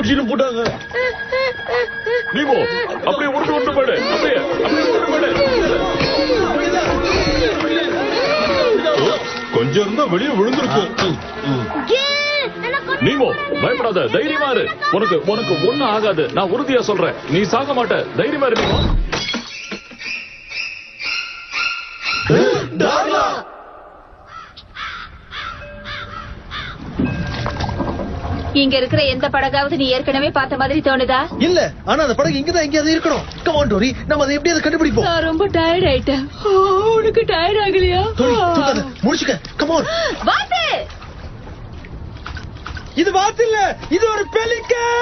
போட்டாங்க. நீமோ அப்படியே உருட்டு போயிடு. அப்படியே உருட்டு போயிடு. கொஞ்சம் இருந்தா வெளியே விழுந்திருக்கும். நீமோ பயப்படாத, தைரியமா இரு. உனக்கு ஒண்ணும் ஆகாது, நான் உறுதியா சொல்றேன். நீ சாக மாட்ட, தைரியமா இரு நீமோ. இங்க இருக்கிற எந்த படகாவது நீ ஏற்கனவே பார்த்த மாதிரி தோணுதா? இல்ல, ஆனா அந்த படகு இங்கதான் எங்கேயாவது இருக்கணும். கம் ஆன் டோரி, நம்ம அதை எப்படியாவது கண்டுபிடிப்போம். நான் ரொம்ப டயர்ட் ஆயிட்டேன். உனக்கு டயர்ட் ஆகலையா? டோரி தூக்காத, முடிச்சுக்க. Come on. வாத்து, இது வாத்து இல்ல, இது ஒரு பெலிகன்.